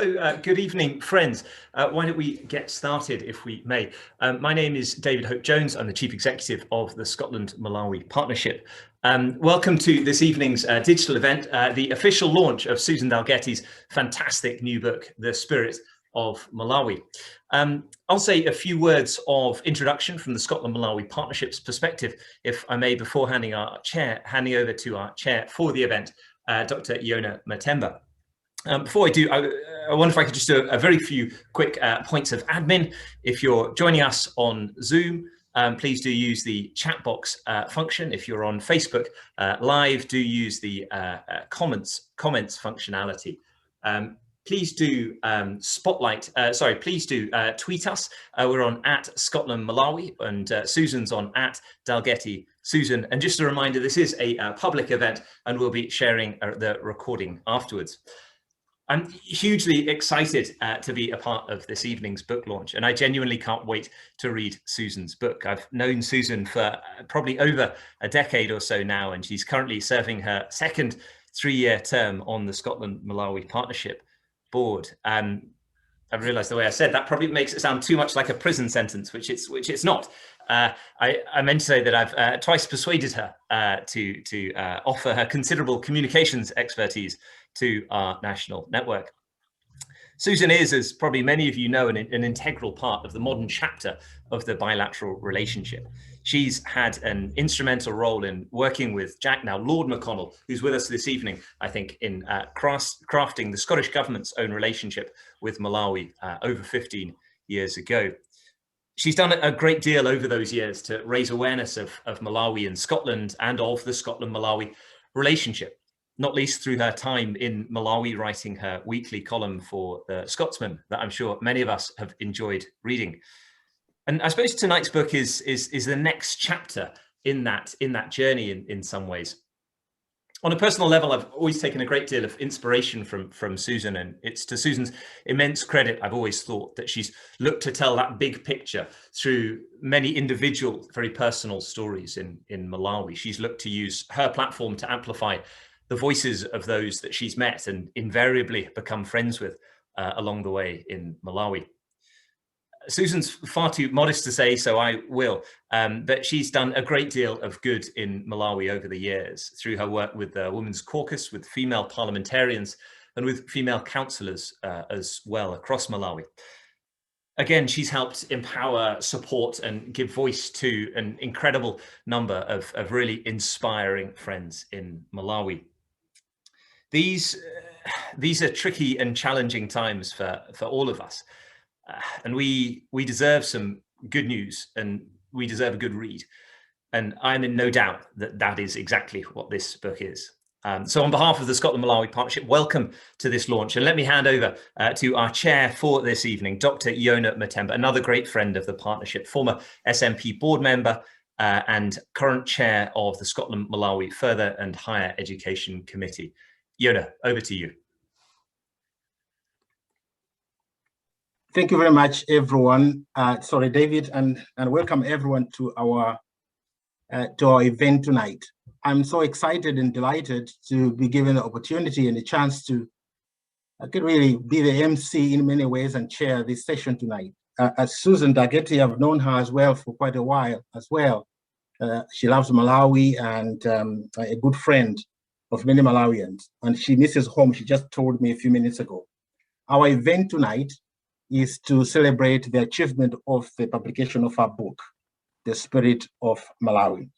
Good evening, friends. Why don't we get started, if we may? My name is David Hope-Jones. I'm the Chief Executive of the Scotland-Malawi Partnership. Welcome to this evening's digital event, the official launch of Susan Dalgety's fantastic new book, The Spirit of Malawi. I'll say a few words of introduction from the Scotland-Malawi Partnership's perspective, if I may, before handing over to our chair for the event, Dr. Yonah Matemba. Before I do, I wonder if I could just do a very few quick points of admin. If you're joining us on Zoom, please do use the chat box function. If you're on Facebook Live, do use the comments functionality. Please do please do tweet us. We're on @ScotlandMalawi and Susan's on @Dalgety Susan. And just a reminder, this is a public event and we'll be sharing the recording afterwards. I'm hugely excited to be a part of this evening's book launch, and I genuinely can't wait to read Susan's book. I've known Susan for probably over a decade or so now, and she's currently serving her second 3-year term on the Scotland-Malawi Partnership Board. I realised the way I said that probably makes it sound too much like a prison sentence, which it's not. I meant to say that I've twice persuaded her to offer her considerable communications expertise to our national network. Susan is, as probably many of you know, an integral part of the modern chapter of the bilateral relationship. She's had an instrumental role in working with Jack, now Lord McConnell, who's with us this evening, I think, in crafting the Scottish Government's own relationship with Malawi over 15 years ago. She's done a great deal over those years to raise awareness of Malawi and Scotland and of the Scotland-Malawi relationship, not least through her time in Malawi writing her weekly column for the Scotsman that I'm sure many of us have enjoyed reading. And I suppose tonight's book is the next chapter in that journey in some ways. On a personal level, I've always taken a great deal of inspiration from Susan, and it's to Susan's immense credit, I've always thought, that she's looked to tell that big picture through many individual, very personal stories in Malawi. She's looked to use her platform to amplify the voices of those that she's met and invariably become friends with along the way in Malawi. Susan's far too modest to say, so I will, that she's done a great deal of good in Malawi over the years through her work with the Women's Caucus, with female parliamentarians, and with female councillors as well across Malawi. Again, she's helped empower, support, and give voice to an incredible number of really inspiring friends in Malawi. These are tricky and challenging times for all of us. And we deserve some good news, and we deserve a good read. And I'm in no doubt that that is exactly what this book is. So on behalf of the Scotland-Malawi Partnership, welcome to this launch. And let me hand over to our chair for this evening, Dr. Yonah Matemba, another great friend of the partnership, former SNP board member and current chair of the Scotland-Malawi Further and Higher Education Committee. Yonah, over to you. Thank you very much, everyone. Sorry, David, and welcome everyone to our event tonight. I'm so excited and delighted to be given the opportunity and the chance to really be the MC in many ways and chair this session tonight. As Susan Dalgety, I've known her as well for quite a while as well. She loves Malawi and a good friend of many Malawians, and she misses home. She just told me a few minutes ago. Our event tonight is to celebrate the achievement of the publication of our book, The Spirit of Malawi.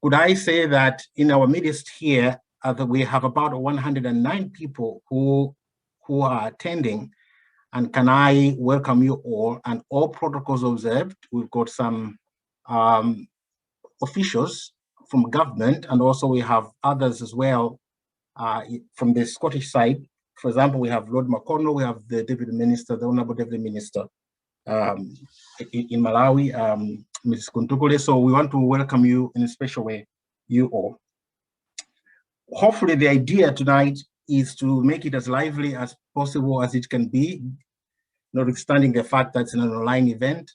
Could I say that in our midst here, that we have about 109 people who are attending, and can I welcome you all, and all protocols observed. We've got some officials from government, and also we have others as well from the Scottish side. For example, we have Lord McConnell, we have the Deputy Minister, the Honourable Deputy Minister in Malawi, Mrs. Kamtukule. So we want to welcome you in a special way, you all. Hopefully the idea tonight is to make it as lively as possible as it can be, notwithstanding the fact that it's an online event.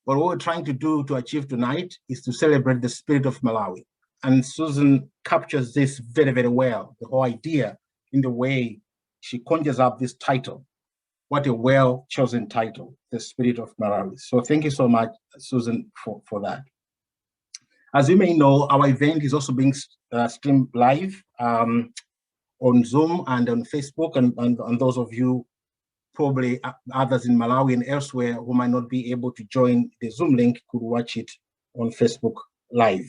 But what we're trying to do to achieve tonight is to celebrate the spirit of Malawi. And Susan captures this very, very well, the whole idea in the way she conjures up this title. What a well-chosen title, The Spirit of Malawi. So thank you so much, Susan, for that. As you may know, our event is also being streamed live on Zoom and on Facebook, and those of you, probably others in Malawi and elsewhere who might not be able to join the Zoom link could watch it on Facebook Live.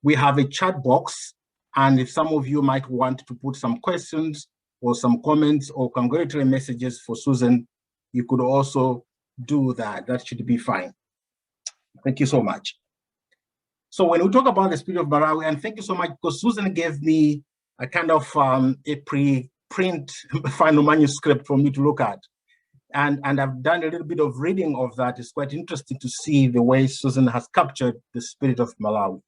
We have a chat box, and if some of you might want to put some questions or some comments or congratulatory messages for Susan, you could also do that. That should be fine. Thank you so much. So when we talk about the Spirit of Malawi, and thank you so much, because Susan gave me a kind of a pre-print final manuscript for me to look at. And I've done a little bit of reading of that. It's quite interesting to see the way Susan has captured the Spirit of Malawi.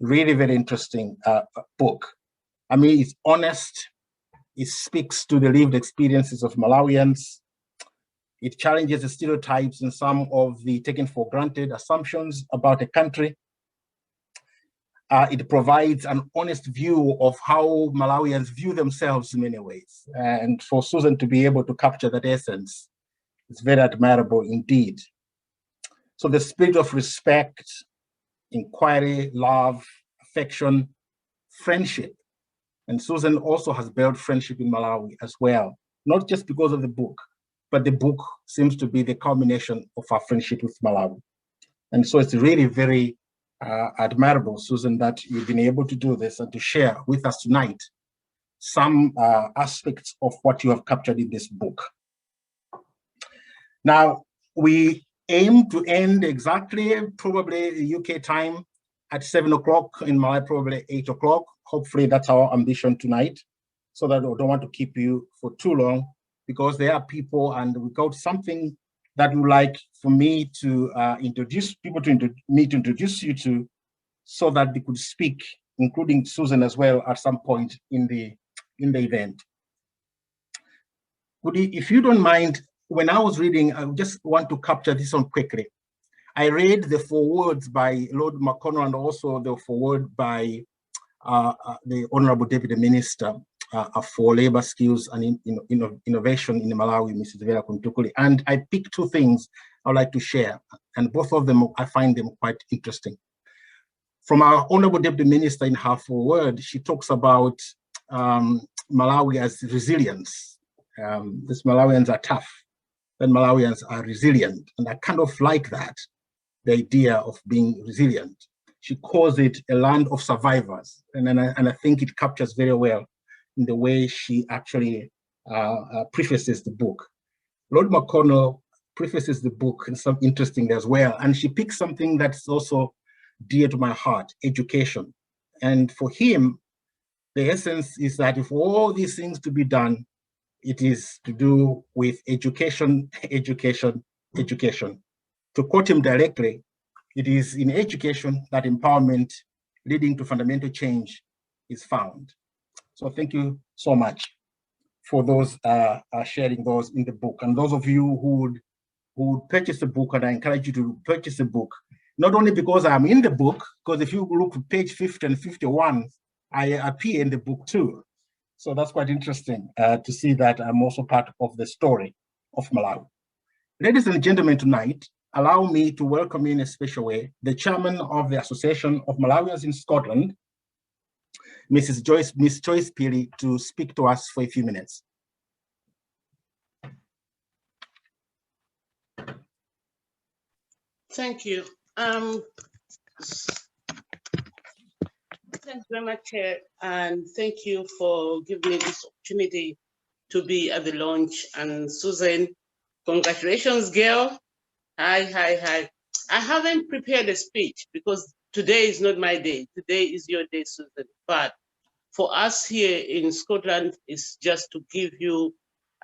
Really very interesting book. I mean, it's honest. It speaks to the lived experiences of Malawians. It challenges the stereotypes and some of the taken for granted assumptions about a country. It provides an honest view of how Malawians view themselves in many ways. And for Susan to be able to capture that essence is very admirable indeed. So the spirit of respect, inquiry, love, affection, friendship. And Susan also has built friendship in Malawi as well, not just because of the book, but the book seems to be the culmination of our friendship with Malawi. And so it's really very admirable, Susan, that you've been able to do this and to share with us tonight some aspects of what you have captured in this book. Now, we aim to end exactly, probably UK time at 7 o'clock, in Malawi, probably 8 o'clock. Hopefully that's our ambition tonight, so that I don't want to keep you for too long, because there are people, and we got something that would like for me to introduce people to introduce you to, so that they could speak, including Susan as well, at some point in the event. If you don't mind, when I was reading, I just want to capture this one quickly. I read the forewords by Lord McConnell and also the foreword by the Honorable Deputy Minister for Labor Skills and Innovation in Malawi, Mrs. Vera Kamtukule. And I picked two things I would like to share, and both of them, I find them quite interesting. From our Honorable Deputy Minister, in her foreword, she talks about Malawi as resilience. These Malawians are tough, but Malawians are resilient. And I kind of like that, the idea of being resilient. She calls it a land of survivors. And I think it captures very well in the way she actually prefaces the book. Lord McConnell prefaces the book in some interesting as well. And she picks something that's also dear to my heart, education. And for him, the essence is that if all these things to be done, it is to do with education, education, education. To quote him directly, it is in education that empowerment leading to fundamental change is found. So thank you so much for those sharing those in the book. And those of you who would purchase the book, and I encourage you to purchase the book, not only because I'm in the book, because if you look at page 50 and 51, I appear in the book too. So that's quite interesting to see that I'm also part of the story of Malawi. Ladies and gentlemen, tonight, allow me to welcome in a special way the chairman of the Association of Malawians in Scotland, Miss Joyce Phiri, to speak to us for a few minutes. Thank you. Thanks very much, Chair, and thank you for giving me this opportunity to be at the launch. And Susan, congratulations, girl. Hi. I haven't prepared a speech because today is not my day. Today is your day, Susan. But for us here in Scotland, it's just to give you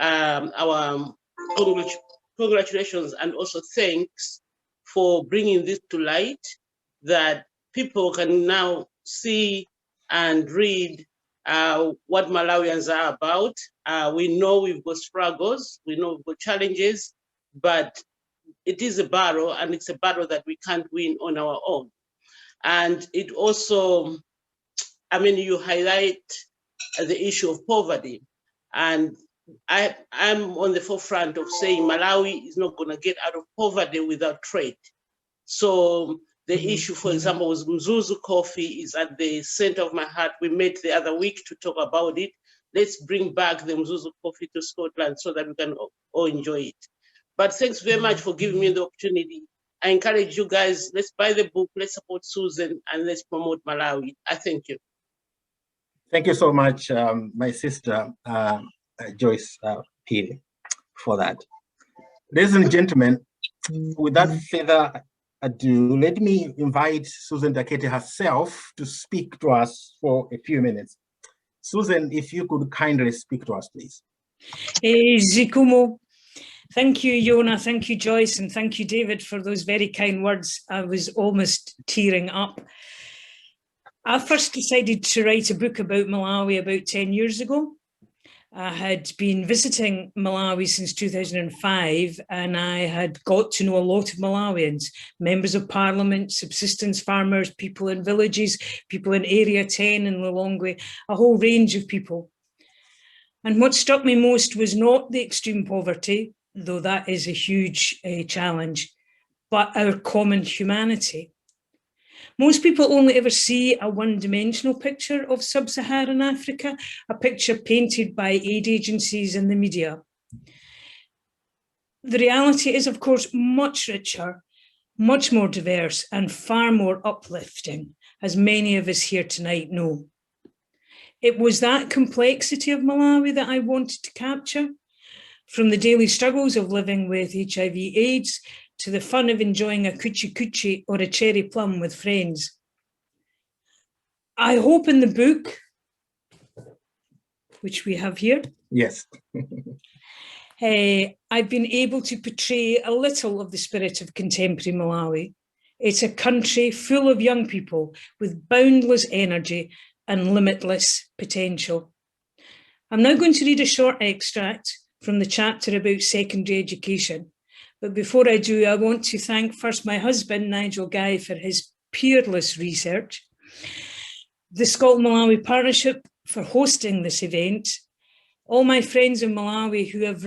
our congratulations and also thanks for bringing this to light, that people can now see and read what Malawians are about. We know we've got struggles, we know we've got challenges, but it is a battle, and it's a battle that we can't win on our own. And it also, I mean, you highlight the issue of poverty. And I'm on the forefront of saying Malawi is not going to get out of poverty without trade. So the issue, for example, with Mzuzu coffee is at the center of my heart. We met the other week to talk about it. Let's bring back the Mzuzu coffee to Scotland so that we can all enjoy it. But thanks very much for giving me the opportunity. I encourage you guys, let's buy the book, let's support Susan, and let's promote Malawi. I thank you. Thank you so much, my sister, Joyce Phiri, for that. Ladies and gentlemen, without further ado, let me invite Susan Dalgety herself to speak to us for a few minutes. Susan, if you could kindly speak to us, please. Zikumo. Thank you, Yonah. Thank you, Joyce. And thank you, David, for those very kind words. I was almost tearing up. I first decided to write a book about Malawi about 10 years ago. I had been visiting Malawi since 2005, and I had got to know a lot of Malawians, members of parliament, subsistence farmers, people in villages, people in Area 10 in Lilongwe, a whole range of people. And what struck me most was not the extreme poverty, though that is a huge challenge, but our common humanity. Most people only ever see a one-dimensional picture of sub-Saharan Africa, a picture painted by aid agencies and the media. The reality is, of course, much richer, much more diverse, and far more uplifting, as many of us here tonight know. It was that complexity of Malawi that I wanted to capture, from the daily struggles of living with HIV/AIDS to the fun of enjoying a coochie coochie or a cherry plum with friends. I hope in the book, which we have here, yes, I've been able to portray a little of the spirit of contemporary Malawi. It's a country full of young people with boundless energy and limitless potential. I'm now going to read a short extract from the chapter about secondary education. But before I do, I want to thank first my husband, Nigel Guy, for his peerless research, the Scotland-Malawi Partnership for hosting this event, all my friends in Malawi who have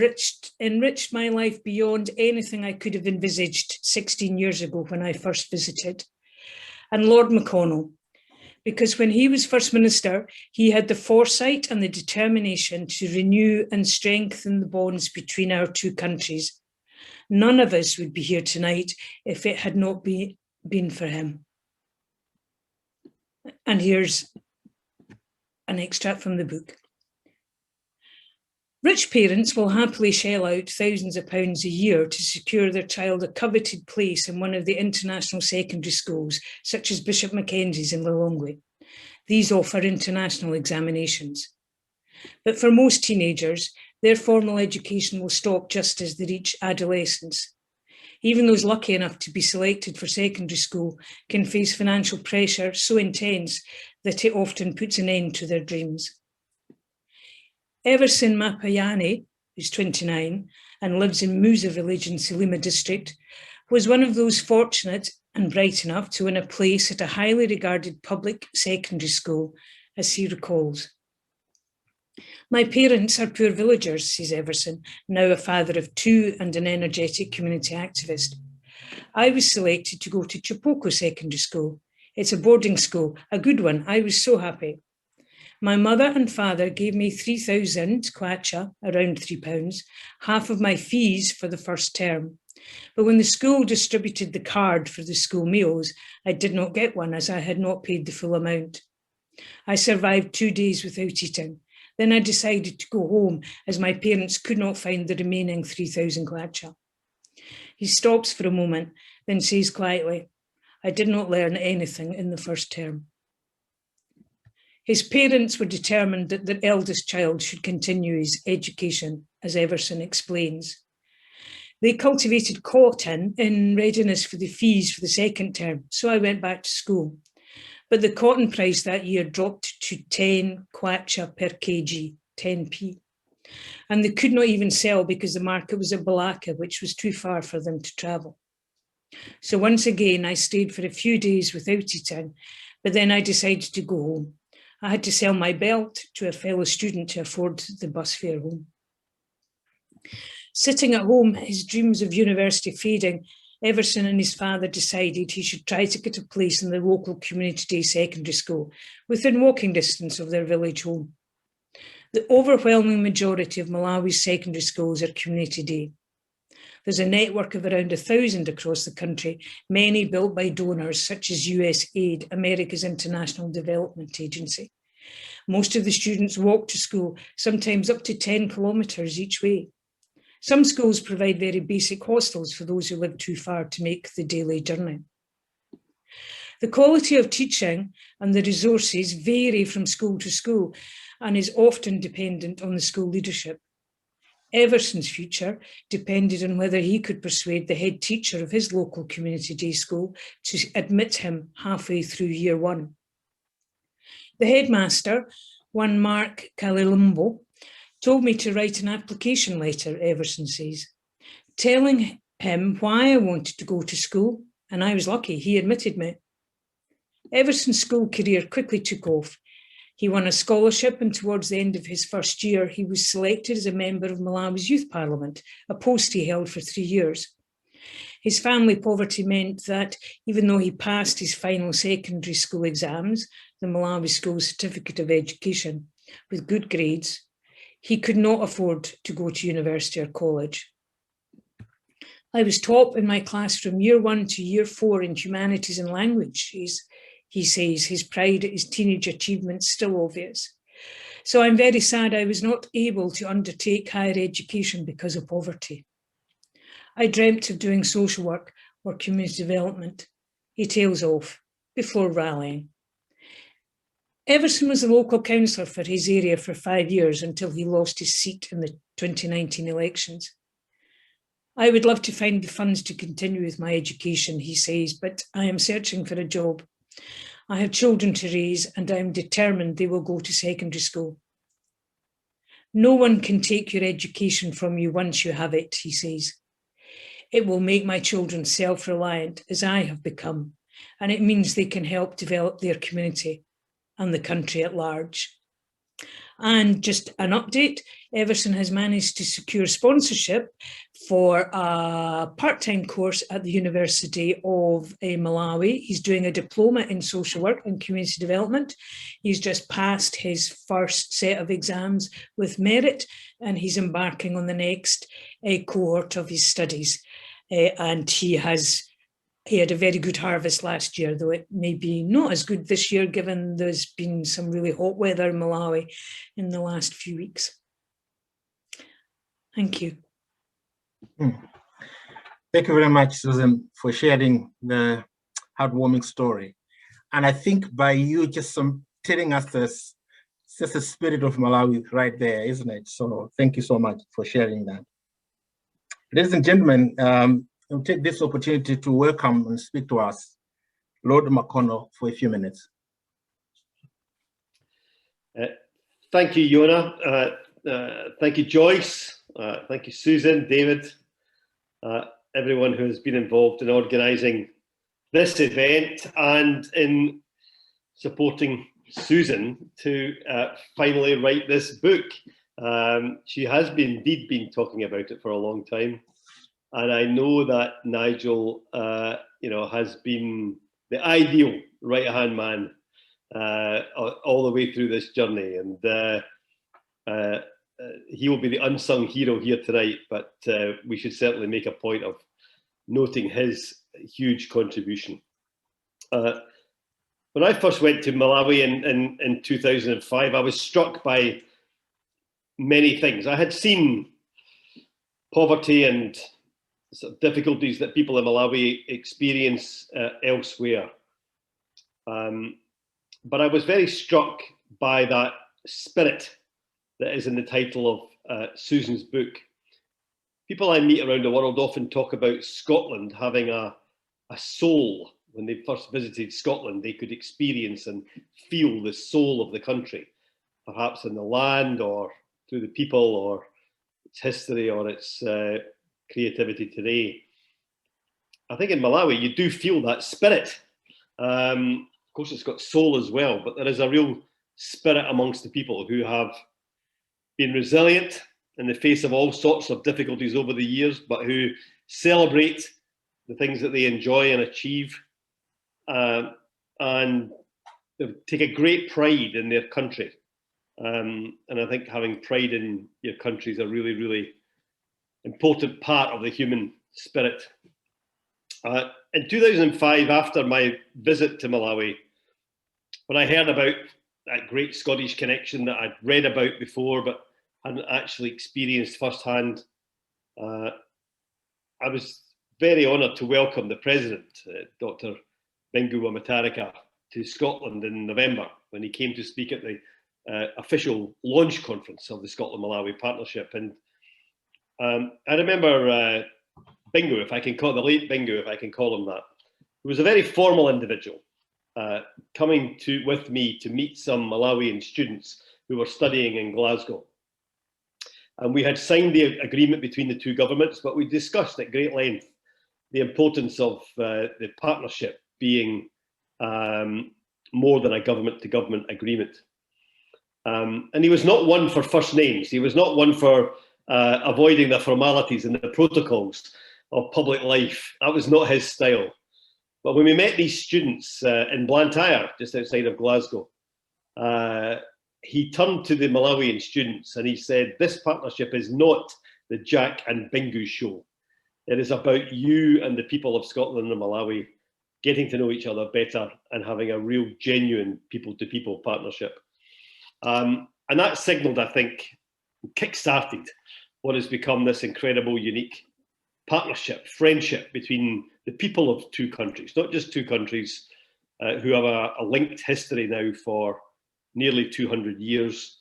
enriched my life beyond anything I could have envisaged 16 years ago when I first visited, and Lord McConnell, because when he was First Minister, he had the foresight and the determination to renew and strengthen the bonds between our two countries. None of us would be here tonight if it had not been for him. And here's an extract from the book. Rich parents will happily shell out thousands of pounds a year to secure their child a coveted place in one of the international secondary schools, such as Bishop Mackenzie's in Lilongwe. These offer international examinations. But for most teenagers, their formal education will stop just as they reach adolescence. Even those lucky enough to be selected for secondary school can face financial pressure so intense that it often puts an end to their dreams. Everson Mapayane, who's 29 and lives in Musa village in Salima district, was one of those fortunate and bright enough to win a place at a highly regarded public secondary school, as he recalls. My parents are poor villagers, says Everson, now a father of two and an energetic community activist. I was selected to go to Chipoko Secondary School. It's a boarding school, a good one. I was so happy. My mother and father gave me 3,000 kwacha, around £3, half of my fees for the first term. But when the school distributed the card for the school meals, I did not get one as I had not paid the full amount. I survived 2 days without eating. Then I decided to go home as my parents could not find the remaining 3,000 kwacha. He stops for a moment, then says quietly, I did not learn anything in the first term. His parents were determined that their eldest child should continue his education, as Everson explains. They cultivated cotton in readiness for the fees for the second term, so I went back to school. But the cotton price that year dropped to 10 kwacha per kg, 10p. And they could not even sell because the market was at Balaka, which was too far for them to travel. So once again, I stayed for a few days without eating, but then I decided to go home. I had to sell my belt to a fellow student to afford the bus fare home. Sitting at home, his dreams of university fading, Everson and his father decided he should try to get a place in the local community day secondary school, within walking distance of their village home. The overwhelming majority of Malawi's secondary schools are community day. There's a network of around 1,000 across the country, many built by donors such as USAID, America's International Development Agency. Most of the students walk to school, sometimes up to 10 kilometres each way. Some schools provide very basic hostels for those who live too far to make the daily journey. The quality of teaching and the resources vary from school to school and is often dependent on the school leadership. Everson's future depended on whether he could persuade the head teacher of his local community day school to admit him halfway through year one. The headmaster, one Mark Kalilumbo, told me to write an application letter, Everson says, telling him why I wanted to go to school, and I was lucky, he admitted me. Everson's school career quickly took off. He won a scholarship, and towards the end of his first year, he was selected as a member of Malawi's Youth Parliament, a post he held for 3 years. His family poverty meant that even though he passed his final secondary school exams, the Malawi School Certificate of Education, with good grades, he could not afford to go to university or college. I was top in my class from year 1 to year 4 in humanities and languages. He says, his pride at his teenage achievements still obvious. So I'm very sad I was not able to undertake higher education because of poverty. I dreamt of doing social work or community development. He tails off before rallying. Everson was the local councillor for his area for 5 years until he lost his seat in the 2019 elections. I would love to find the funds to continue with my education, he says, but I am searching for a job. I have children to raise and I am determined they will go to secondary school. No one can take your education from you once you have it, he says. It will make my children self-reliant as I have become, and it means they can help develop their community and the country at large. And just an update, Everson has managed to secure sponsorship for a part-time course at the University of Malawi. He's doing a diploma in social work and community development. He's just passed his first set of exams with merit, and he's embarking on the next cohort of his studies. And he had a very good harvest last year, though it may be not as good this year, given there's been some really hot weather in Malawi in the last few weeks. Thank you. Thank you very much, Susan, for sharing the heartwarming story. And I think by you just telling us this, it's just the spirit of Malawi right there, isn't it? So thank you so much for sharing that. Ladies and gentlemen, I'll take this opportunity to welcome and speak to us, Lord McConnell, for a few minutes. Thank you, Yonah. Thank you, Joyce. Thank you, Susan, David, everyone who has been involved in organising this event and in supporting Susan to finally write this book. She has indeed been talking about it for a long time. And I know that Nigel, has been the ideal right-hand man all the way through this journey. And he will be the unsung hero here tonight, but we should certainly make a point of noting his huge contribution. When I first went to Malawi in 2005, I was struck by many things. I had seen poverty and difficulties that people in Malawi experience elsewhere. But I was very struck by that spirit that is in the title of Susan's book. People I meet around the world often talk about Scotland having a soul. When they first visited Scotland, they could experience and feel the soul of the country, perhaps in the land or through the people or its history or its creativity today. I think in Malawi, you do feel that spirit. Of course, it's got soul as well, but there is a real spirit amongst the people who have been resilient, in the face of all sorts of difficulties over the years, but who celebrate the things that they enjoy and achieve, and take a great pride in their country. And I think having pride in your country is a really, really important part of the human spirit. In 2005, after my visit to Malawi, when I heard about that great Scottish connection that I'd read about before, but hadn't actually experienced firsthand, I was very honoured to welcome the President, Dr. Bingu wa Matarika, to Scotland in November when he came to speak at the official launch conference of the Scotland-Malawi Partnership. And I remember Bingu, if I can call the late Bingu, if I can call him that, who was a very formal individual, coming with me to meet some Malawian students who were studying in Glasgow. And we had signed the agreement between the two governments, but we discussed at great length the importance of the partnership being more than a government-to-government agreement. And he was not one for first names. He was not one for avoiding the formalities and the protocols of public life. That was not his style. But when we met these students in Blantyre, just outside of Glasgow, he turned to the Malawian students and he said, "This partnership is not the Jack and Bingu show. It is about you and the people of Scotland and Malawi getting to know each other better and having a real genuine people-to-people partnership." And that signalled, I think, kick-started what has become this incredible, unique partnership, friendship between the people of two countries, not just two countries who have a linked history now for nearly 200 years,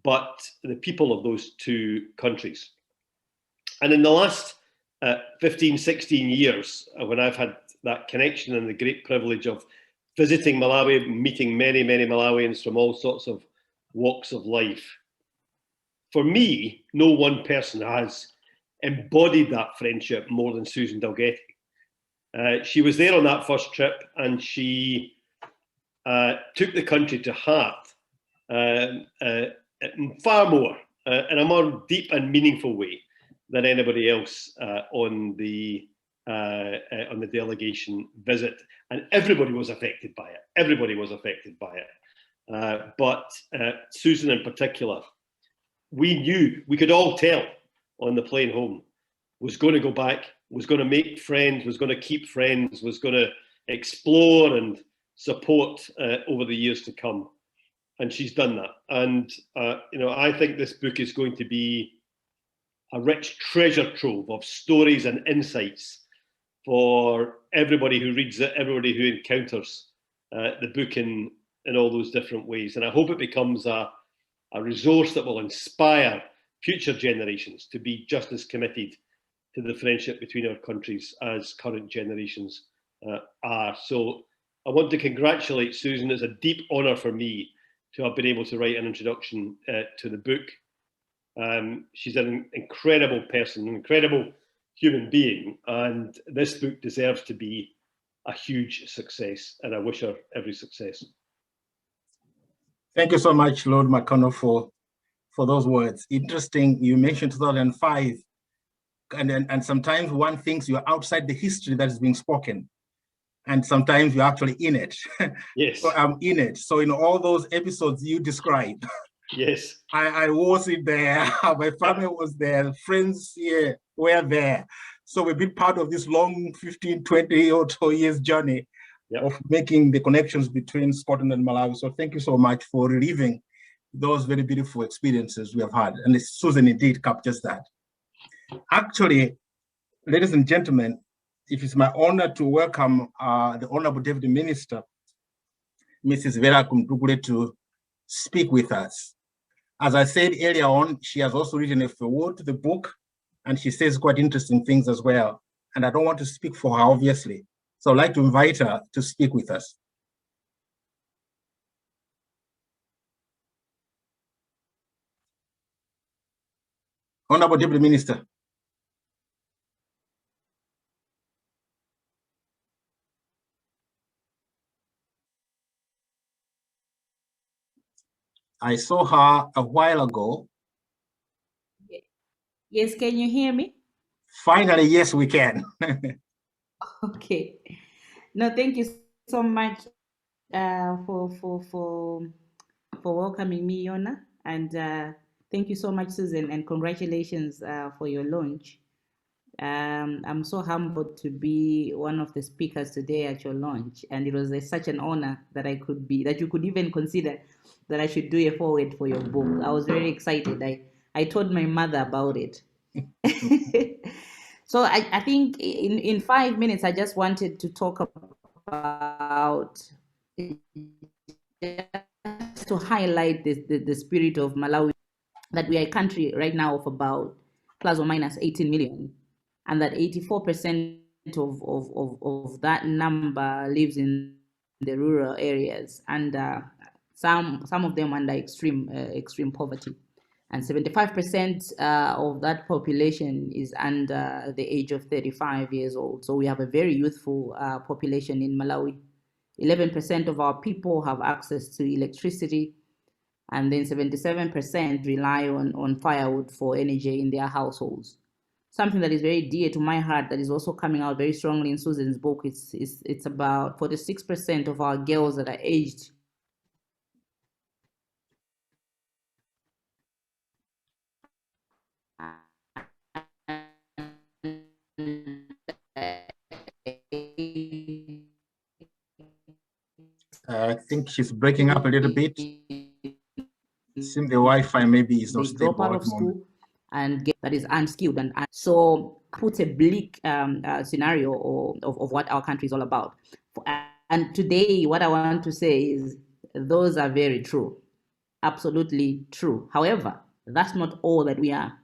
but the people of those two countries. And in the last 15, 16 years, when I've had that connection and the great privilege of visiting Malawi, meeting many, many Malawians from all sorts of walks of life, for me, no one person has embodied that friendship more than Susan Dalgety. She was there on that first trip and she took the country to heart far more, in a more deep and meaningful way than anybody else on the delegation visit. And everybody was affected by it. Everybody was affected by it. But Susan in particular, we knew, we could all tell on the plane home, was going to go back, was going to make friends, was going to keep friends, was going to explore and support over the years to come. And she's done that. And, you know, I think this book is going to be a rich treasure trove of stories and insights for everybody who reads it, everybody who encounters the book in all those different ways. And I hope it becomes a resource that will inspire future generations to be just as committed to the friendship between our countries as current generations are. So I want to congratulate Susan. It's a deep honour for me to have been able to write an introduction to the book. She's an incredible person, an incredible human being, and this book deserves to be a huge success, and I wish her every success. Thank you so much, Lord McConnell, for those words. Interesting, you mentioned 2005, and sometimes one thinks you're outside the history that is being spoken, and sometimes you're actually in it. Yes. So I'm in it. So in all those episodes you described, yes, I was in there. My family was there. Friends here were there. So we've been part of this long 15, 20 or so years journey of making the connections between Scotland and Malawi. So thank you so much for reliving those very beautiful experiences we have had. And Susan indeed captures that. Actually, ladies and gentlemen, it is my honor to welcome the Honorable Deputy Minister, Mrs. Vera Kamtukule, to speak with us. As I said earlier on, she has also written a foreword to the book, and she says quite interesting things as well. And I don't want to speak for her, obviously. So I'd like to invite her to speak with us. Honorable Deputy Minister. I saw her a while ago. Yes, can you hear me? Finally, yes, we can. Okay. No, thank you so much for welcoming me, Yonah, and thank you so much, Susan, and congratulations for your launch. I'm so humbled to be one of the speakers today at your launch, and it was such an honor that that you could even consider that I should do a foreword for your book. I was very excited. I told my mother about it. So I think in 5 minutes, I just wanted to talk about, just to highlight the spirit of Malawi, that we are a country right now of about plus or minus 18 million, and that 84% of that number lives in the rural areas, and some of them under extreme poverty. And 75% of that population is under the age of 35 years old. So we have a very youthful population in Malawi. 11% of our people have access to electricity, and then 77% rely on firewood for energy in their households. Something that is very dear to my heart, that is also coming out very strongly in Susan's book, it's about 46% of our girls that are aged I think she's breaking up a little bit. Seems the Wi-Fi maybe is not they drop stable out at of the moment. school and get that is unskilled, and so puts a bleak scenario of what our country is all about. And today, what I want to say is those are very true, absolutely true. However, that's not all that we are.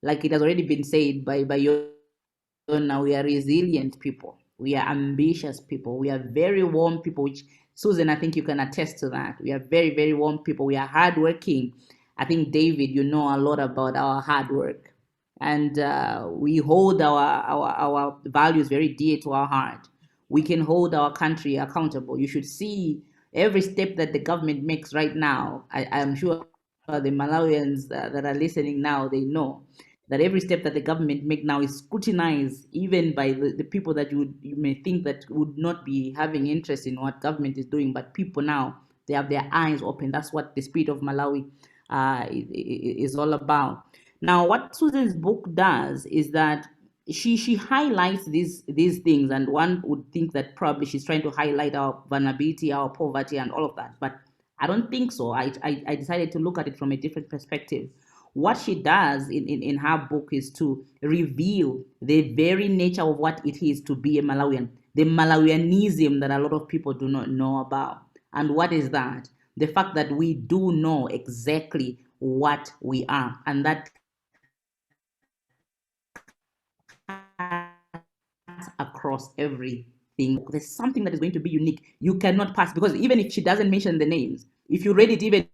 Like it has already been said by Yonah, we are resilient people. We are ambitious people. We are very warm people, which Susan, I think you can attest to that. We are very, very warm people. We are hardworking. I think, David, you know a lot about our hard work. And we hold our values very dear to our heart. We can hold our country accountable. You should see every step that the government makes right now. I am sure the Malawians that are listening now, they know that every step that the government make now is scrutinized, even by the people that you may think that would not be having interest in what government is doing. But people now, they have their eyes open. That's what the Spirit of Malawi is all about. Now, what Susan's book does is that she highlights these things, and one would think that probably she's trying to highlight our vulnerability, our poverty, and all of that. But I don't think so. I decided to look at it from a different perspective. What she does in her book is to reveal the very nature of what it is to be a Malawian, the Malawianism that a lot of people do not know about. And what is that? The fact that we do know exactly what we are, and that across everything. There's something that is going to be unique. You cannot pass, because even if she doesn't mention the names, if you read it, even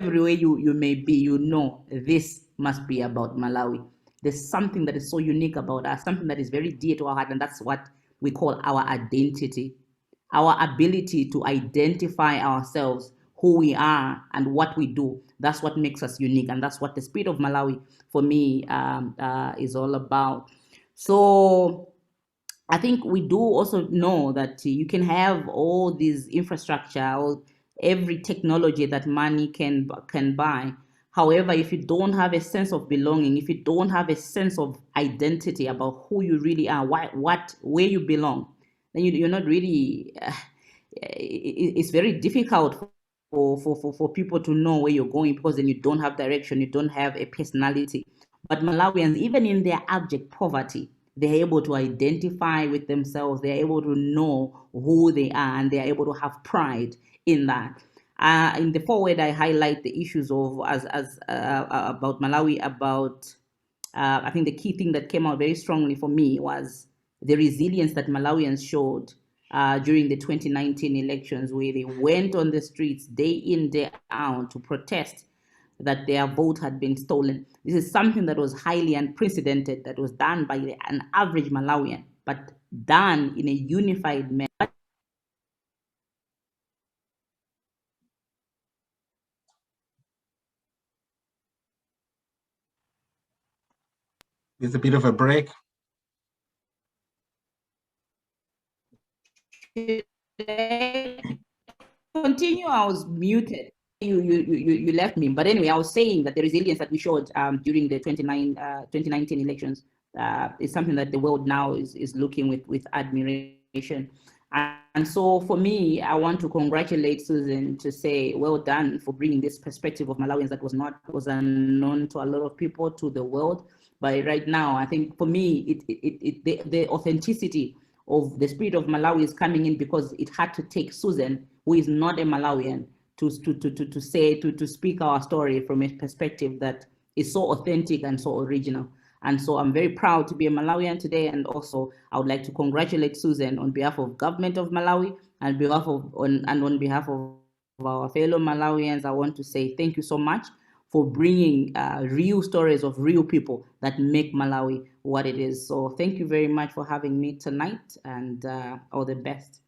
everywhere you may be, you know this must be about Malawi. There's something that is so unique about us, something that is very dear to our heart, and that's what we call our identity, our ability to identify ourselves, who we are and what we do. That's what makes us unique, and that's what the Spirit of Malawi, for me, is all about. So I think we do also know that you can have all these infrastructure, or every technology that money can buy. However, if you don't have a sense of belonging, if you don't have a sense of identity about who you really are, where you belong, then you're not really. It's very difficult for people to know where you're going, because then you don't have direction, you don't have a personality. But Malawians, even in their abject poverty, they're able to identify with themselves, they're able to know who they are, and they're able to have pride in that. In the foreword, I highlight the issues of about Malawi, about I think the key thing that came out very strongly for me was the resilience that Malawians showed during the 2019 elections, where they went on the streets day in, day out to protest that their vote had been stolen. This is something that was highly unprecedented, that was done by an average Malawian, but done in a unified manner. It's a bit of a break. Continue. I was muted. You left me, but anyway, I was saying that the resilience that we showed during the 2019 elections is something that the world now is looking with admiration. And so for me, I want to congratulate Susan to say, well done for bringing this perspective of Malawians that was unknown to a lot of people to the world. But right now, I think for me, the authenticity of the Spirit of Malawi is coming in because it had to take Susan, who is not a Malawian, to speak our story from a perspective that is so authentic and so original. And so I'm very proud to be a Malawian today. And also I would like to congratulate Susan on behalf of government of Malawi and on behalf of our fellow Malawians. I want to say thank you so much for bringing real stories of real people that make Malawi what it is. So thank you very much for having me tonight, and all the best.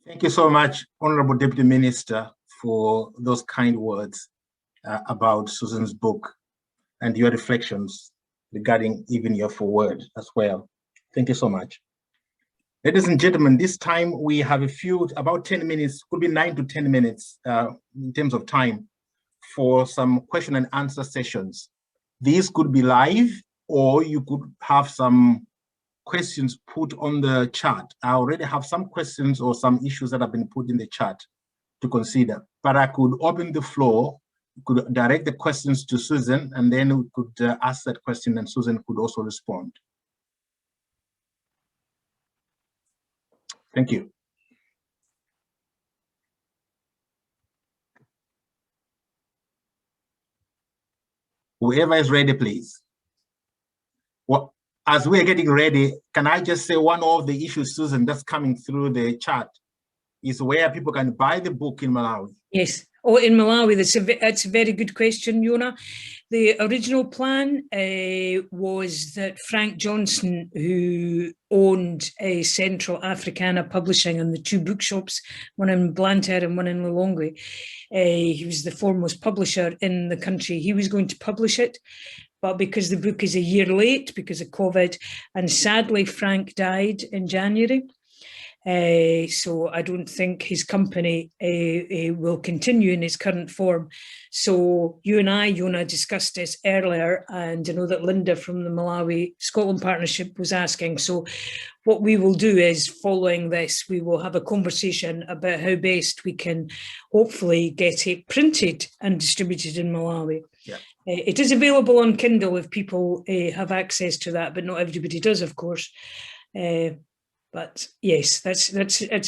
Thank you so much, Honorable Deputy Minister, for those kind words about Susan's book and your reflections regarding even your foreword as well. Thank you so much. Ladies and gentlemen, this time we have about 10 minutes, could be 9 to 10 minutes in terms of time for some question and answer sessions. These could be live, or you could have some questions put on the chat. I already have some questions or some issues that have been put in the chat to consider, but I could open the floor, could direct the questions to Susan, and then we could ask that question and Susan could also respond. Thank you. Whoever is ready, please. Well, as we're getting ready, can I just say one of the issues, Susan, that's coming through the chat is where people can buy the book in Malawi? Yes. Oh, in Malawi, that's a very good question, Yonah. The original plan was that Frank Johnson, who owned Central Africana Publishing and the two bookshops, one in Blantyre and one in Lilongwe, he was the foremost publisher in the country. He was going to publish it, but because the book is a year late because of COVID, and sadly Frank died in January, so I don't think his company will continue in its current form. So you and I, Yonah, discussed this earlier, and I know that Linda from the Malawi-Scotland Partnership was asking. So what we will do is, following this, we will have a conversation about how best we can hopefully get it printed and distributed in Malawi. Yeah. It is available on Kindle if people have access to that, but not everybody does, of course. But yes, that's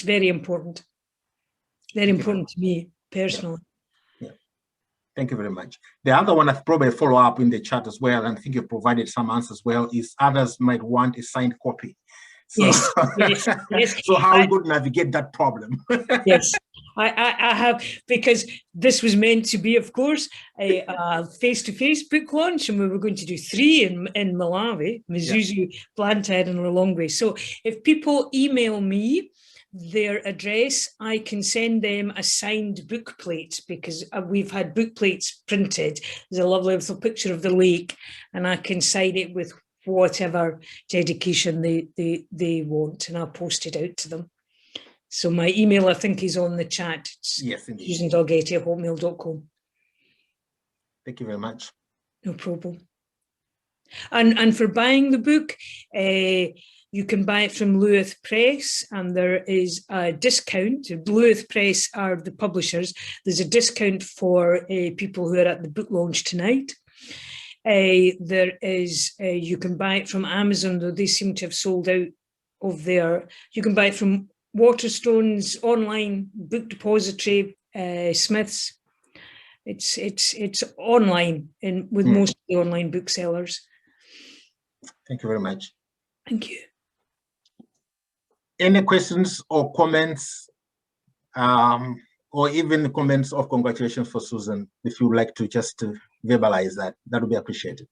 very important. Very important to me personally. Yeah. Thank you very much. The other one I've probably follow up in the chat as well, and I think you provided some answers as well, is others might want a signed copy. So, yes. So how we could navigate that problem? Yes, I have, because this was meant to be, of course, a face-to-face book launch, and we were going to do 3 in Malawi, Mizuzu, Blantyre and Lilongwe. So if people email me their address, I can send them a signed book plate, because we've had book plates printed. There's a lovely little picture of the lake, and I can sign it with whatever dedication they want, and I'll post it out to them. So my email, I think, is on the chat. It's yes, indeed. Susan Dalgety at hotmail.com. Thank you very much. No problem. And for buying the book, you can buy it from Lewith Press, and there is a discount. Lewith Press are the publishers. There's a discount for people who are at the book launch tonight. There is, you can buy it from Amazon, though they seem to have sold out of their, you can buy it from Waterstones, online, book depository, Smiths. It's online with most of the online booksellers. Thank you very much. Thank you. Any questions or comments, or even comments of congratulations for Susan, if you would like to just verbalize that, that would be appreciated.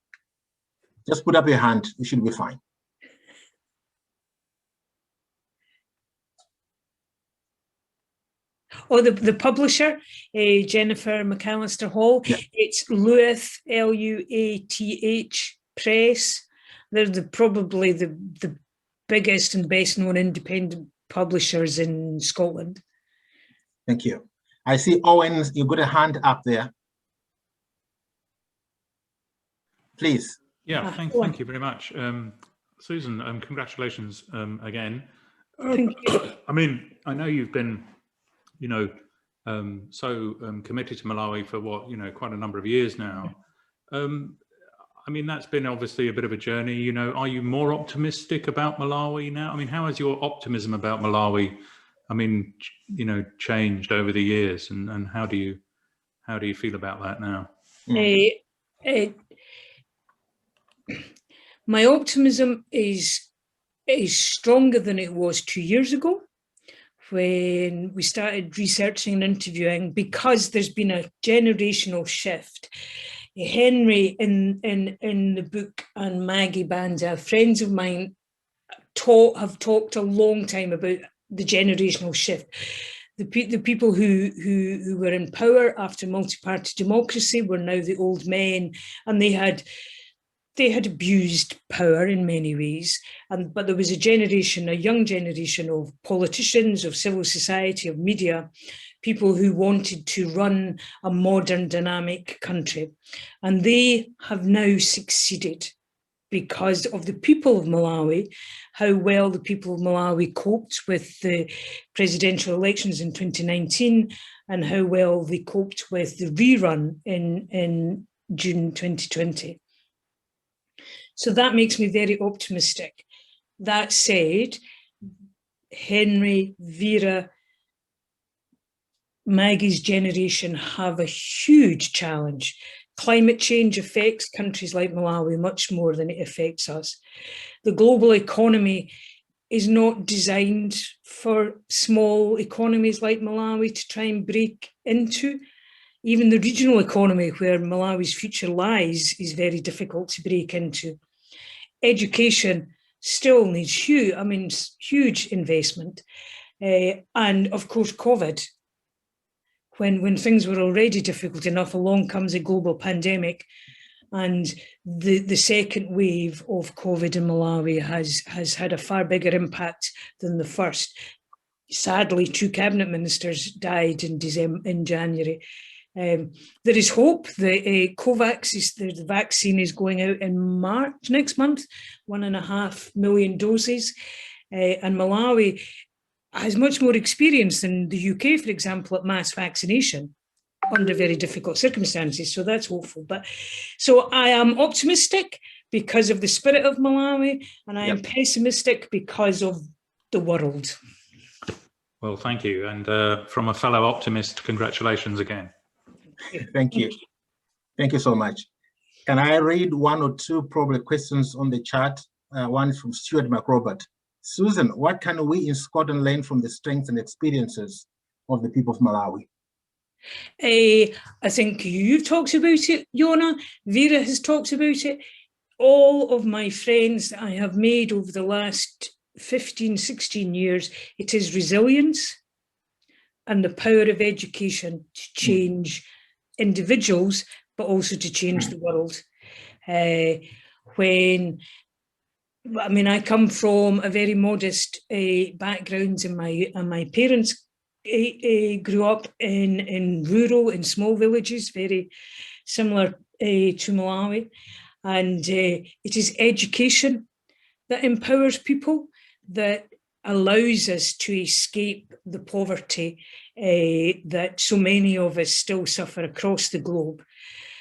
Just put up your hand, you should be fine. Oh, the publisher, Jennifer McAllister Hall, yeah. It's Lewith, Luath Press. They're probably the biggest and best known independent publishers in Scotland. Thank you. I see Owen, you got a hand up there. Please. Yeah, thank you very much. Susan, congratulations again. Thank you. I mean, I know you've been, you know, so committed to Malawi for what, you know, quite a number of years now. I mean, that's been obviously a bit of a journey, you know. Are you more optimistic about Malawi now? I mean, how has your optimism about Malawi, I mean, you know, changed over the years, and how do you feel about that now? My optimism is stronger than it was 2 years ago when we started researching and interviewing, because there's been a generational shift. Henry in the book and Maggie Banda, friends of mine, have talked a long time about the generational shift. The people who were in power after multi-party democracy were now the old men, and they had abused power in many ways. But there was a young generation of politicians, of civil society, of media, people who wanted to run a modern, dynamic country. And they have now succeeded because of the people of Malawi, how well the people of Malawi coped with the presidential elections in 2019, and how well they coped with the rerun in June 2020. So that makes me very optimistic. That said, Henry, Vera, Maggie's generation have a huge challenge. Climate change affects countries like Malawi much more than it affects us. The global economy is not designed for small economies like Malawi to try and break into. Even the regional economy where Malawi's future lies is very difficult to break into. Education still needs huge investment. And of course, COVID. When things were already difficult enough, along comes a global pandemic, and the second wave of COVID in Malawi has had a far bigger impact than the first. Sadly, 2 cabinet ministers died in January. There is hope that the vaccine is going out in March next month, 1.5 million doses, and Malawi has much more experience than the UK, for example, at mass vaccination under very difficult circumstances. So that's hopeful. So I am optimistic because of the spirit of Malawi, and I am pessimistic because of the world. Well, thank you. And from a fellow optimist, congratulations again. Thank you. Thank you so much. Can I read 1 or 2 probably questions on the chat? One from Stuart McRobert. Susan, what can we in Scotland learn from the strengths and experiences of the people of Malawi? I think you've talked about it, Yonah. Vera has talked about it. All of my friends that I have made over the last 15, 16 years, it is resilience and the power of education to change individuals, but also to change the world. I come from a very modest background, and my parents grew up in rural, in small villages, very similar to Malawi. And it is education that empowers people, that allows us to escape the poverty that so many of us still suffer across the globe.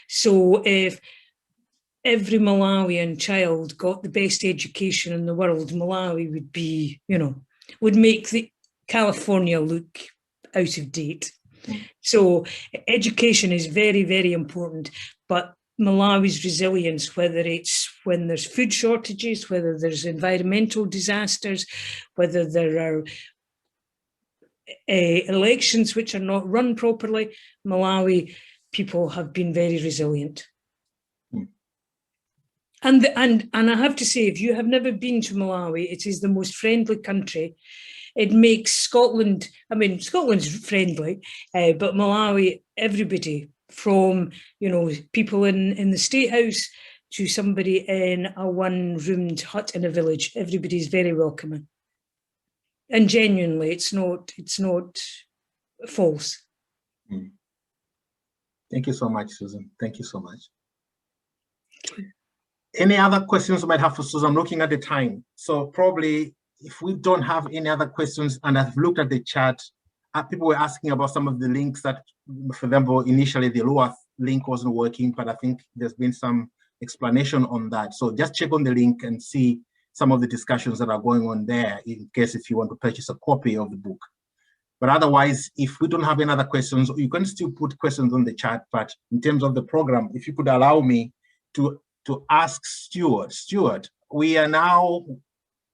So if every Malawian child got the best education in the world, Malawi would be, would make California look out of date. So education is very, very important, but Malawi's resilience, whether it's when there's food shortages, whether there's environmental disasters, whether there are elections which are not run properly, Malawi people have been very resilient. And I have to say, if you have never been to Malawi, it is the most friendly country. It makes Scotland, Scotland's friendly, but Malawi, everybody, from people in the State House to somebody in a one-roomed hut in a village. Everybody's very welcoming. And genuinely, it's not false. Thank you so much, Susan. Thank you so much. Any other questions you might have for Susan? I'm looking at the time. So probably if we don't have any other questions, and I've looked at the chat, people were asking about some of the links that, for example, initially the lower link wasn't working, but I think there's been some explanation on that. So just check on the link and see some of the discussions that are going on there in case if you want to purchase a copy of the book. But otherwise, if we don't have any other questions, you can still put questions on the chat. But in terms of the program, if you could allow me to ask Stuart. Stuart, we are now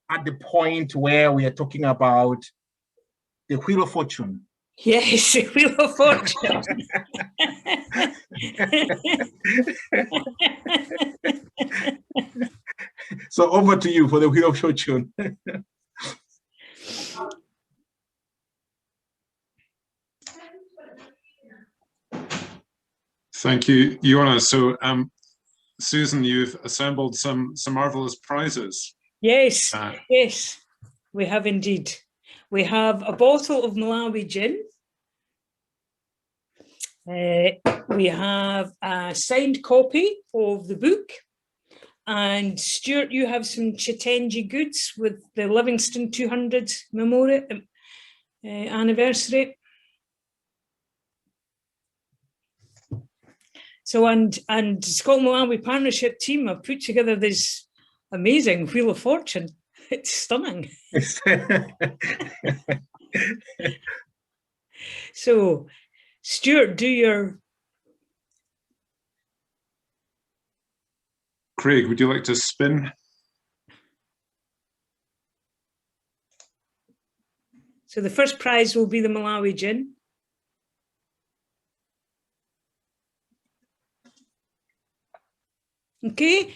at the point where we are talking about the Wheel of Fortune. Yes, the Wheel of Fortune. So over to you for the Wheel of Fortune. Thank you, Yonah. So, Susan, you've assembled some marvelous prizes. Yes, yes, we have indeed. We have a bottle of Malawi gin. We have a signed copy of the book. And Stuart, you have some Chitenji goods with the Livingston 200 memorial anniversary. So, and Scotland Malawi partnership team have put together this amazing Wheel of Fortune. It's stunning. So, Stuart, do your... Craig, would you like to spin? So the first prize will be the Malawi gin. Okay.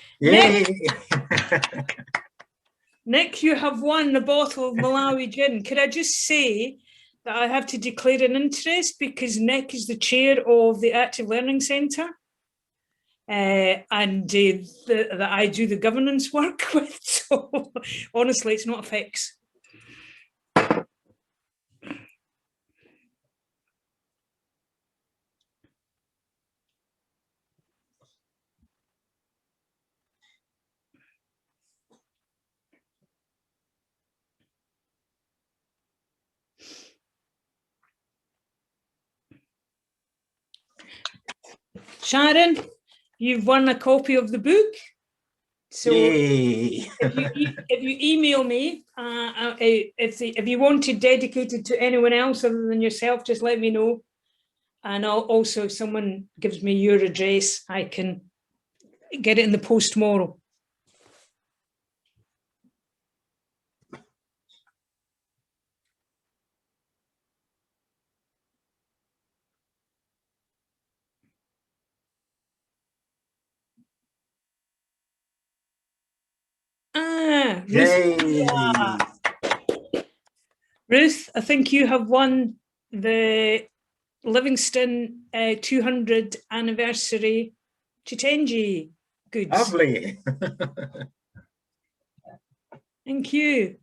Nick, you have won a bottle of Malawi gin. Could I just say that I have to declare an interest because Nick is the chair of the Active Learning Centre and that I do the governance work with. So honestly, it's not a fix. Sharon, you've won a copy of the book. So if you email me, if you want it dedicated to anyone else other than yourself, just let me know. And I'll also, if someone gives me your address, I can get it in the post tomorrow. Ruth, I think you have won the Livingston 200 anniversary Chitenji goods. Lovely. Thank you.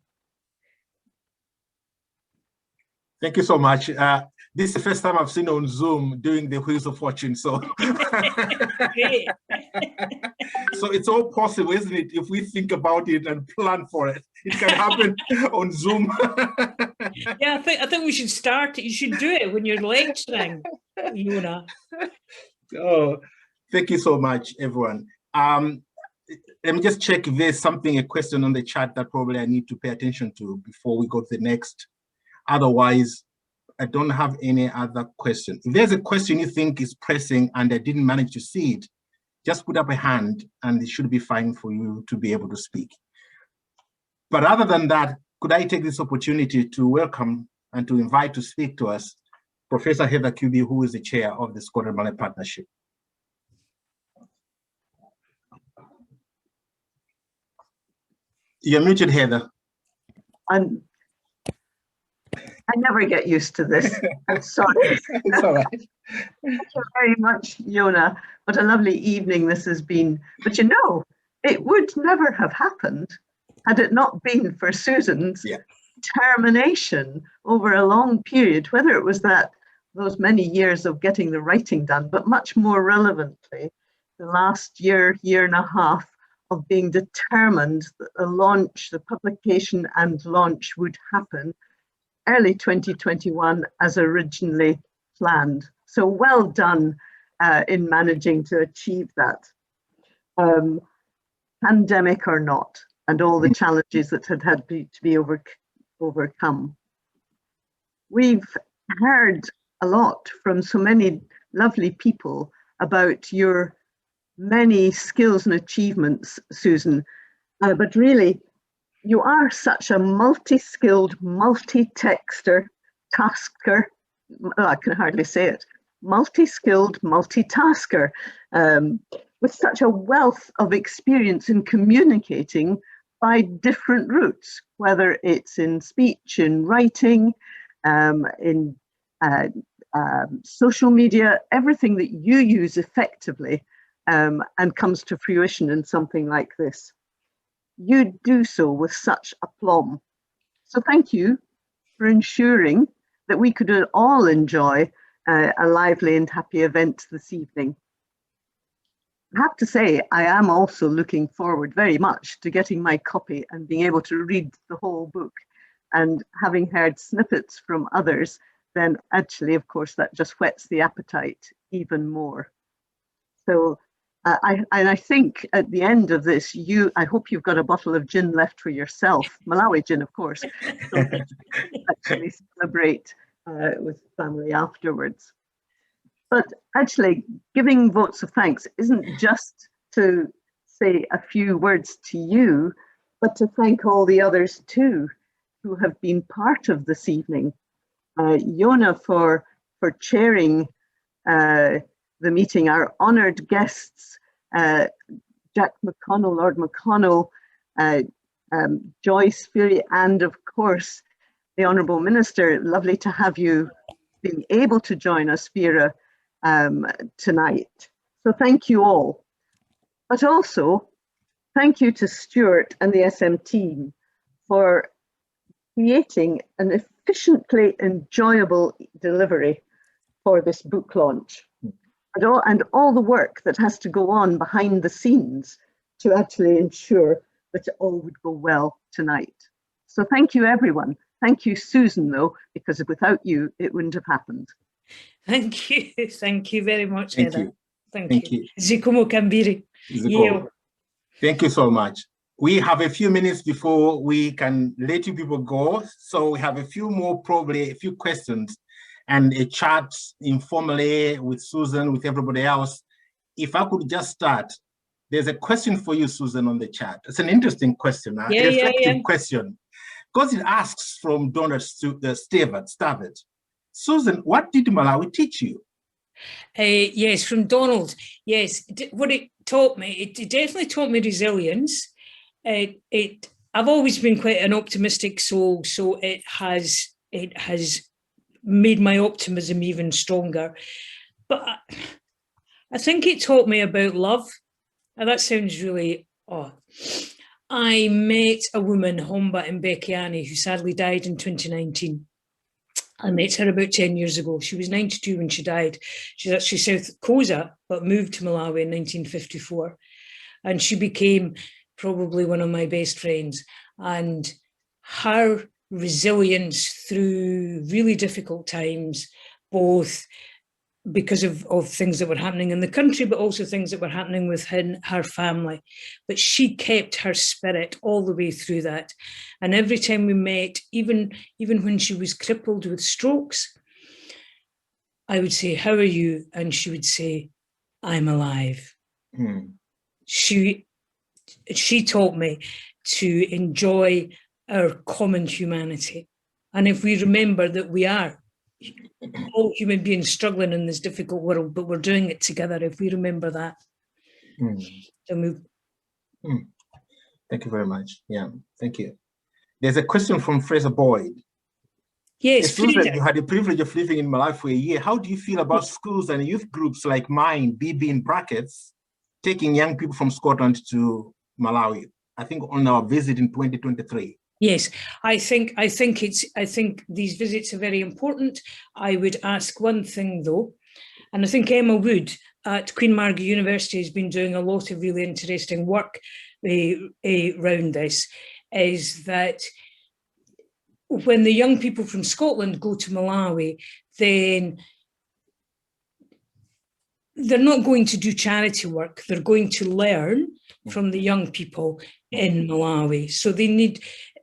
Thank you so much. This is the first time I've seen on Zoom doing the Wheels of Fortune. So, so it's all possible, isn't it? If we think about it and plan for it, it can happen on Zoom. Yeah, I think we should start. You should do it when you're lecturing, Yonah. Oh, thank you so much, everyone. Let me just check if there's a question on the chat that probably I need to pay attention to before we go to the next. Otherwise, I don't have any other question. If there's a question you think is pressing and I didn't manage to see it, just put up a hand and it should be fine for you to be able to speak. But other than that, could I take this opportunity to welcome and to invite to speak to us Professor Heather Cubie, who is the chair of the Scotland Malawi Partnership. You're muted, Heather. I never get used to this. I'm sorry. It's all right. Thank you very much, Yonah. What a lovely evening this has been. But you know, it would never have happened had it not been for Susan's determination over a long period, whether it was those many years of getting the writing done, but much more relevantly, the last year and a half of being determined that the publication and launch would happen early 2021 as originally planned. So well done in managing to achieve that, pandemic or not, and all the challenges that had to be overcome. We've heard a lot from so many lovely people about your many skills and achievements, Susan, but really, you are such a multi-skilled, multi-tasker, I can hardly say it, multi-skilled, multitasker, with such a wealth of experience in communicating by different routes, whether it's in speech, in writing, in social media, everything that you use effectively and comes to fruition in something like this. You do so with such aplomb. So thank you for ensuring that we could all enjoy a lively and happy event this evening. I have to say, I am also looking forward very much to getting my copy and being able to read the whole book. And having heard snippets from others, then actually, of course, that just whets the appetite even more. So I think at the end of this, I hope you've got a bottle of gin left for yourself, Malawi gin, of course, so actually celebrate with family afterwards. But actually, giving votes of thanks isn't just to say a few words to you, but to thank all the others too, who have been part of this evening. Yonah for chairing the meeting, our honoured guests, Jack McConnell, Lord McConnell, Joyce, Phiri, and of course, the Honourable Minister. Lovely to have you being able to join us, Vera, tonight. So thank you all. But also, thank you to Stuart and the SM team for creating an efficiently enjoyable delivery for this book launch. And all the work that has to go on behind the scenes to actually ensure that it all would go well tonight. So thank you, everyone. Thank you, Susan, though, because without you, it wouldn't have happened. Thank you. Thank you very much, Thank Heather. you. Thank you. Zikomo Kambiri. Thank you so much. We have a few minutes before we can let you people go. So we have a few more, probably a few questions and a chat informally with Susan, with everybody else. If I could just start, there's a question for you, Susan, on the chat. It's an interesting question, a reflective question, because it asks from Donald Stavert. Susan, what did Malawi teach you? Yes, from Donald. Yes, what it taught me, it definitely taught me resilience. I've always been quite an optimistic soul, so it has made my optimism even stronger. But I think it taught me about love. And that sounds really odd. I met a woman, Homba Mbekiani, who sadly died in 2019. I met her about 10 years ago. She was 92 when she died. She's actually South Kosa, but moved to Malawi in 1954. And she became probably one of my best friends. And her resilience through really difficult times, both because of things that were happening in the country, but also things that were happening within her family. But she kept her spirit all the way through that. And every time we met, even when she was crippled with strokes, I would say, "How are you?" And she would say, "I'm alive." She taught me to enjoy our common humanity. And if we remember that we are all human beings struggling in this difficult world, but we're doing it together, if we remember that. Thank you very much. Yeah, thank you. There's a question from Fraser Boyd. Yes, Susan, you had the privilege of living in Malawi for a year. How do you feel about schools and youth groups like mine, BB in brackets, taking young people from Scotland to Malawi? I think on our visit in 2023. Yes, I think these visits are very important. I would ask one thing though, and I think Emma Wood at Queen Margaret University has been doing a lot of really interesting work around this, is that when the young people from Scotland go to Malawi, then they're not going to do charity work, they're going to learn from the young people in Malawi. So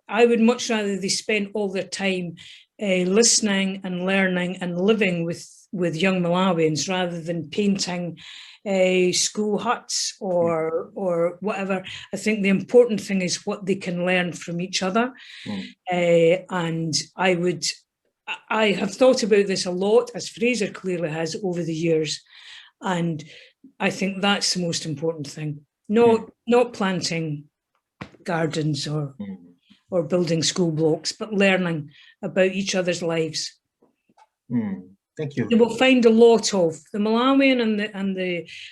I would much rather they spend all their time listening and learning and living with young Malawians rather than painting school huts or whatever. I think the important thing is what they can learn from each other. And I have thought about this a lot, as Fraser clearly has over the years. And I think that's the most important thing. Not planting gardens or building school blocks, but learning about each other's lives. Thank you. You will find a lot of the Malawian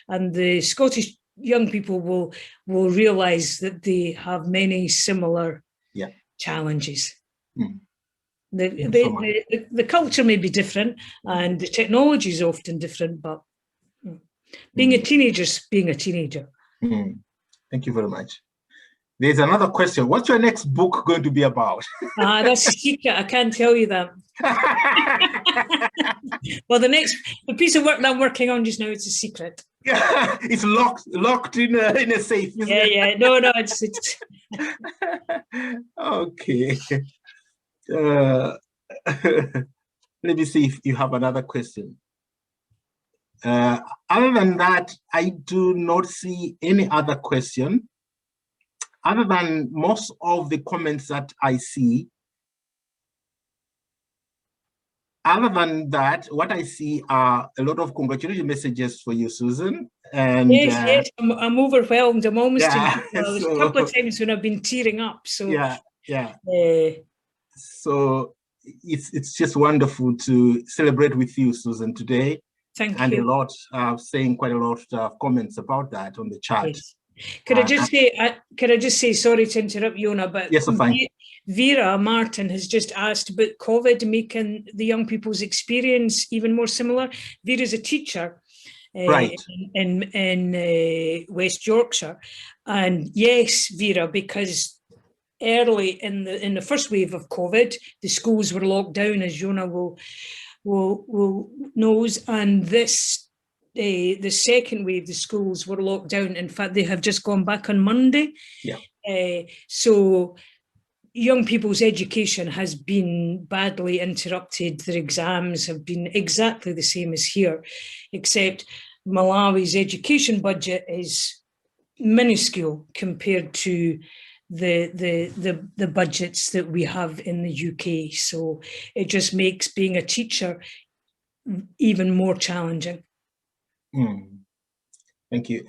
and the Scottish young people will realise that they have many similar challenges. The culture may be different and the technology is often different, but being a teenager is being a teenager. Thank you very much. There's another question. What's your next book going to be about? That's a secret. I can't tell you that. Well, the piece of work that I'm working on just now, it's a secret. It's locked in a safe. Yeah. No, it's. Okay. Let me see if you have another question. Other than that, I do not see any other question. Other than most of the comments that I see, other than that, what I see are a lot of congratulatory messages for you, Susan. And yes, I'm overwhelmed. I'm almost there's a couple of times when I've been tearing up. So so it's just wonderful to celebrate with you, Susan, today. Thank you. And a lot saying quite a lot of comments about that on the chat. Yes. Could I just say, sorry to interrupt, Yonah, but yes, I'm fine. Vera Martin has just asked about COVID making the young people's experience even more similar. Vera's a teacher right. in West Yorkshire, and yes, Vera, because early in the first wave of COVID, the schools were locked down, as Yonah knows, and the second wave, the schools were locked down. In fact, they have just gone back on Monday. So young people's education has been badly interrupted. Their exams have been exactly the same as here, except Malawi's education budget is minuscule compared to the budgets that we have in the UK. So it just makes being a teacher even more challenging. Thank you,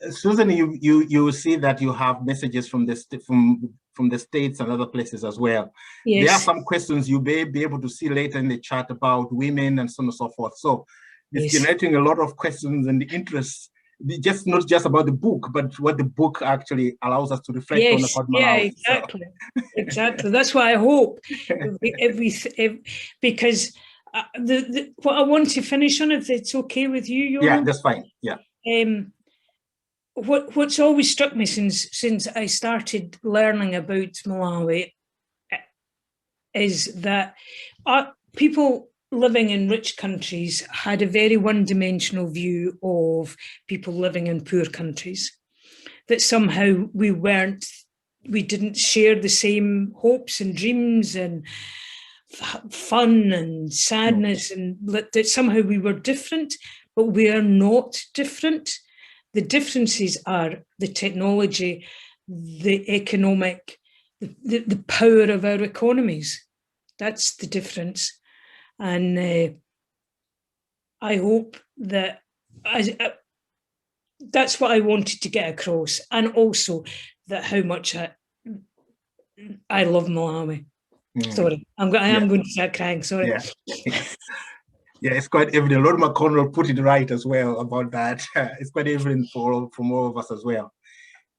Susan. You see that you have messages from the States and other places as well. Yes. There are some questions you may be able to see later in the chat about women and so on and so forth. So it's generating a lot of questions and interest, not just about the book, but what the book actually allows us to reflect on about Malawi. Exactly. Exactly. That's what I hope. Because what I want to finish on, if it's okay with you, Yonah? Yeah, that's fine. Yeah. What's always struck me since I started learning about Malawi is that people living in rich countries had a very one-dimensional view of people living in poor countries. That somehow we didn't share the same hopes and dreams and fun and sadness, and that somehow we were different, but we are not different. The differences are the technology, the economic, the power of our economies. That's the difference. And I hope that that's what I wanted to get across, and also that how much I love Malawi. Sorry, I am going to start crying. Sorry. Yeah. Yeah, it's quite evident. Lord McConnell put it right as well about that. It's quite evident from all of us as well.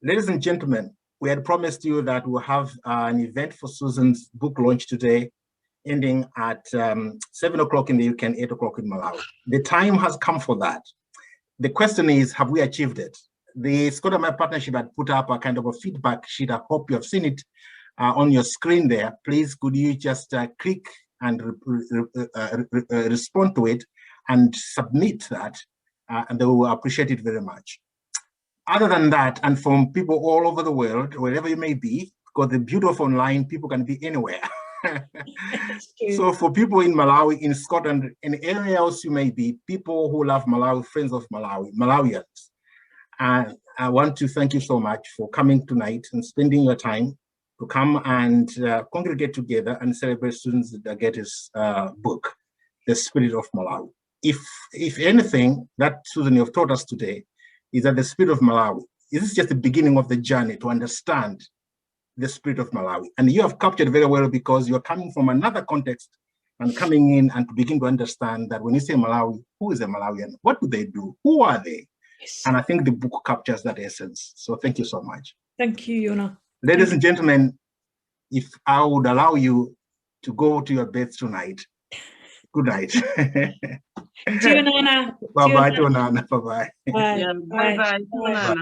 Ladies and gentlemen, we had promised you that we'll have an event for Susan's book launch today, ending at 7 o'clock in the UK and 8 o'clock in Malawi. The time has come for that. The question is, have we achieved it? The Scotland Partnership had put up a kind of a feedback sheet. I hope you have seen it on your screen there. Please, could you just click and respond to it and submit that, and they will appreciate it very much. Other than that, and from people all over the world, wherever you may be, because the beauty of online, people can be anywhere. So for people in Malawi, in Scotland, in any else you may be, people who love Malawi, friends of Malawi, Malawians, and I want to thank you so much for coming tonight and spending your time to come and congregate together and celebrate Susan Dalgety's book, The Spirit of Malawi. If anything that Susan you've taught us today is that the Spirit of Malawi, this is just the beginning of the journey to understand the Spirit of Malawi. And you have captured very well because you're coming from another context and coming in and to begin to understand that when you say Malawi, who is a Malawian? What do they do? Who are they? Yes. And I think the book captures that essence. So thank you so much. Thank you, Yonah. Ladies and gentlemen, if I would allow you to go to your beds tonight, good night. Bye-bye. Bye-bye. Bye-bye. Yeah, bye-bye.